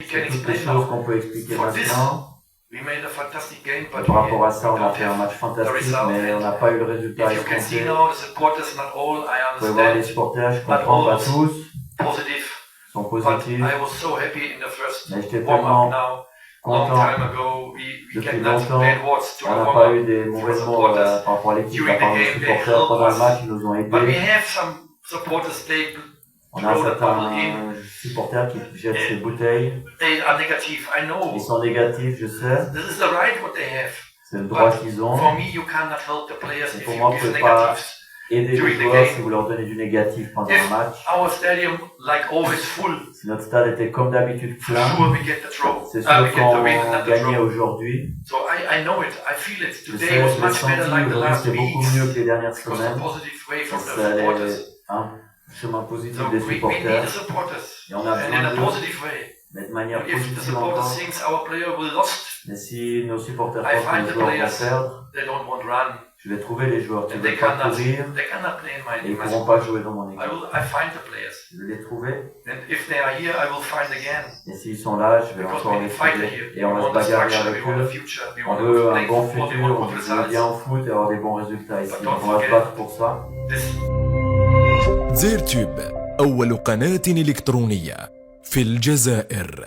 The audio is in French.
can toutes les explain choses now. qu'on peut expliquer For this, maintenant. we made a fantastic game, but Par rapport à we ça, on a don't fait un have match the fantastique, result. mais on n'a pas eu le résultat If you can see escompté. now, the supporters, not all, I Vous pouvez voir les understand, supporters, je Not comprends pas all tous, positive, sont but positifs, I was so happy in the first mais j'étais warm-up tellement now. Long content. time ago, we Depuis get not longtemps, bad words to on the n'a pas warm-up. eu des mauvais for mots supporters. par rapport à l'équipe, During à part the nos game, they supporters. helped Pendant le us. match, ils nous ont But we aidés. have some supporters, they On a throw the bottle in. certains supporters qui jettent ces bouteilles. They are negative, I know. Ils sont négatifs, je sais. This is the right what they have. C'est le droit But qu'ils ont. for me, you cannot help the players Et if pour you moi, vous give pouvez pas negatives. aider les during the joueurs game. si vous leur donnez du négatif pendant If un match. our stadium, like always, full, Si notre stade était comme d'habitude for plein, sure we get the draw. c'est We sûr get the qu'on win, not the gagnait draw. aujourd'hui. So I know it. I feel it. Je Today sais, was je l'ai much better senti, like the aujourd'hui last c'était beaucoup weeks mieux que les dernières because semaines. the positive way from the Ça allait supporters. un chemin positif So des we need supporters. the supporters, Et on a and in besoin a d'eux, positive way. mais de manière If the positive supporters encore. thinks our player will lost, Mais si nos supporters I pensent que find les the joueurs vont players. perdre, they don't want run, je vais trouver les joueurs qui and ne they veulent pas cannot courir play in et ils ne my pourront pas jouer dans mon équipe. I find the players, Je vais les trouver and if they are here, I will find again. et s'ils sont là, je vais Because encore we les need fighter trouver here. et on We va se want the bagarrer structure, avec we want a eux. future, we On want veut to un play bon football, we futur, want on good veut jouer bien results. au foot et avoir des bons résultats ici. But Donc don't on va se forget- battre pour ça. This زير تيوب أول قناة إلكترونية في الجزائر.